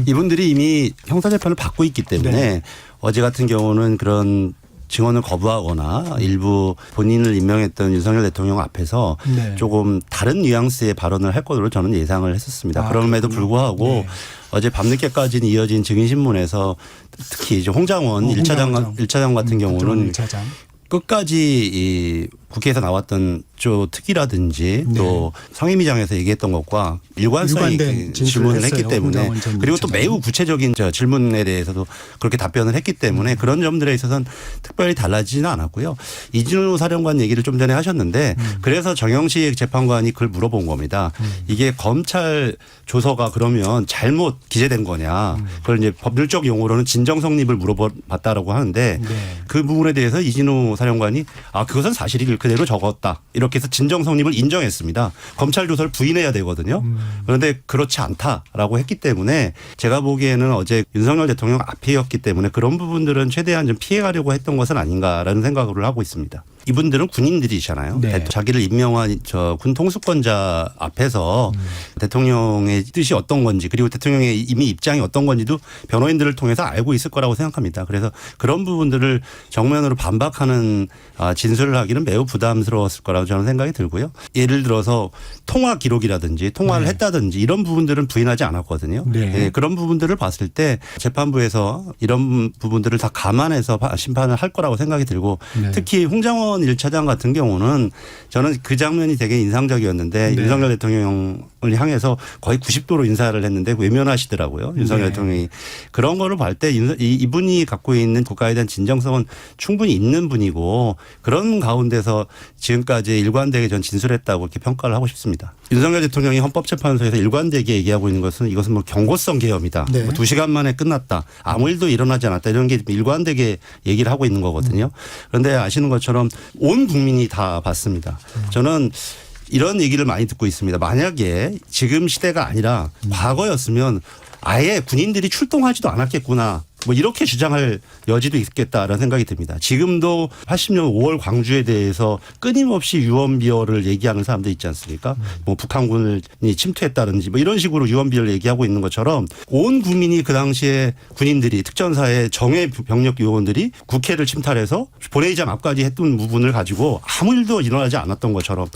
이분들이 이미 형사재판을 받고 있기 때문에 네. 어제 같은 경우는 그런 증언을 거부하거나 일부 본인을 임명했던 윤석열 대통령 앞에서 네. 조금 다른 뉘앙스의 발언을 할 것으로 저는 예상을 했었습니다. 그럼에도 그렇군요. 불구하고 네. 어제 밤늦게까지 이어진 증인신문에서 특히 이제 홍장원 1차장 같은 경우는 1차장. 끝까지 이 국회에서 나왔던 특위라든지 네. 또 상임위장에서 얘기했던 것과 일관성 있게 일관된 질문을 했기 진술을 때문에 했어요. 홍장원 전 그리고 또 차장이. 매우 구체적인 질문에 대해서도 그렇게 답변을 했기 때문에 그런 점들에 있어서는 특별히 달라지지는 않았고요. 이진우 사령관 얘기를 좀 전에 하셨는데 그래서 정영식 재판관이 그걸 물어본 겁니다. 이게 검찰 조서가 그러면 잘못 기재된 거냐. 그걸 이제 법률적 용어로는 진정 성립을 물어봤다라고 하는데 네. 그 부분에 대해서 이진우 사령관이 그것은 사실을 그대로 적었다. 이렇게 해서 진정 성립을 인정했습니다. 검찰 조서를 부인해야 되거든요. 그런데 그렇지 않다라고 했기 때문에 제가 보기에는 어제 윤석열 대통령 앞이었기 때문에 그런 부분들은 최대한 좀 피해가려고 했던 것은 아닌가라는 생각을 하고 있습니다. 이분들은 군인들이잖아요. 네. 자기를 임명한 군 통수권자 앞에서 대통령의 뜻이 어떤 건지 그리고 대통령의 이미 입장이 어떤 건지도 변호인들을 통해서 알고 있을 거라고 생각합니다. 그래서 그런 부분들을 정면으로 반박하는 진술을 하기는 매우 부담스러웠을 거라고 저는 생각이 들고요. 예를 들어서 통화 기록이라든지 통화를 네. 했다든지 이런 부분들은 부인하지 않았거든요. 네. 그런 부분들을 봤을 때 재판부에서 이런 부분들을 다 감안해서 심판을 할 거라고 생각이 들고 네. 특히 홍장원 1차장 같은 경우는 저는 그 장면이 되게 인상적이었는데 네. 윤석열 대통령을 향해서 거의 90도로 인사를 했는데 외면하시더라고요. 윤석열 네. 대통령이. 그런 거를 볼 때 이분이 갖고 있는 국가에 대한 진정성은 충분히 있는 분이고 그런 가운데서 지금까지 일관되게 전 진술했다고 이렇게 평가를 하고 싶습니다. 윤석열 대통령이 헌법재판소에서 일관되게 얘기하고 있는 것은 이것은 뭐 경고성 계엄이다. 네. 2시간 만에 끝났다. 아무 일도 일어나지 않았다. 이런 게 일관되게 얘기를 하고 있는 거거든요. 그런데 아시는 것처럼 온 국민이 다 봤습니다. 저는 이런 얘기를 많이 듣고 있습니다. 만약에 지금 시대가 아니라 과거였으면 아예 군인들이 출동하지도 않았겠구나. 뭐 이렇게 주장할 여지도 있겠다라는 생각이 듭니다. 지금도 80년 5월 광주에 대해서 끊임없이 유언비어를 얘기하는 사람들 있지 않습니까? 뭐 북한군이 침투했다든지 뭐 이런 식으로 유언비어를 얘기하고 있는 것처럼 온 국민이 그 당시에 군인들이 특전사의 정예 병력 요원들이 국회를 침탈해서 본회의장 앞까지 했던 부분을 가지고 아무 일도 일어나지 않았던 것처럼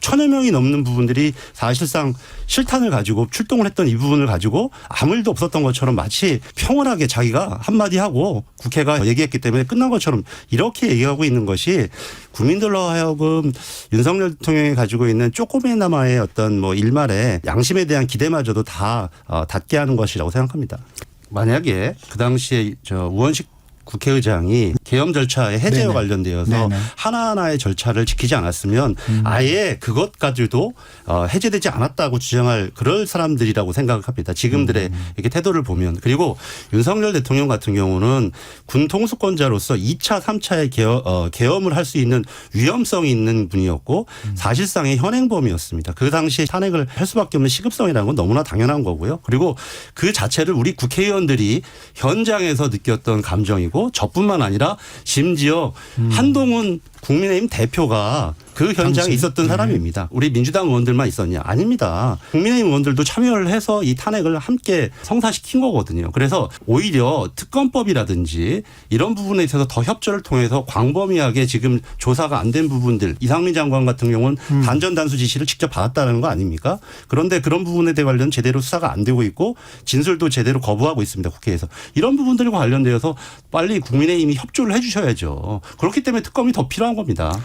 1000여 명이 넘는 부분들이 사실상 실탄을 가지고 출동을 했던 이 부분을 가지고 아무 일도 없었던 것처럼 마치 평온하게 자기가 한마디 하고 국회가 얘기했기 때문에 끝난 것처럼 이렇게 얘기하고 있는 것이 국민들로 하여금 윤석열 대통령이 가지고 있는 조금이나마의 어떤 뭐 일말의 양심에 대한 기대마저도 다 닫게 하는 것이라고 생각합니다. 만약에 그 당시에 우원식 국회의장이 계엄 절차의 해제와 네네. 관련되어서 네네. 하나하나의 절차를 지키지 않았으면 아예 그것까지도 해제되지 않았다고 주장할 그럴 사람들이라고 생각을 합니다. 지금들의 이렇게 태도를 보면. 그리고 윤석열 대통령 같은 경우는 군 통수권자로서 2차, 3차의 계엄을 할 수 있는 위험성이 있는 분이었고 사실상의 현행범이었습니다. 그 당시에 탄핵을 할 수밖에 없는 시급성이라는 건 너무나 당연한 거고요. 그리고 그 자체를 우리 국회의원들이 현장에서 느꼈던 감정이고 저뿐만 아니라 심지어 한동훈 국민의힘 대표가 그 현장에 있었던 사람입니다. 우리 민주당 의원들만 있었냐? 아닙니다. 국민의힘 의원들도 참여를 해서 이 탄핵을 함께 성사시킨 거거든요. 그래서 오히려 특검법이라든지 이런 부분에 있어서 더 협조를 통해서 광범위하게 지금 조사가 안 된 부분들 이상민 장관 같은 경우는 단전단수 지시를 직접 받았다는 거 아닙니까? 그런데 그런 부분에 대해 관련 제대로 수사가 안 되고 있고 진술도 제대로 거부하고 있습니다. 국회에서. 이런 부분들과 관련되어서 빨리 국민의힘이 협조를 해 주셔야죠. 그렇기 때문에 특검이 더 필요한 겁니다.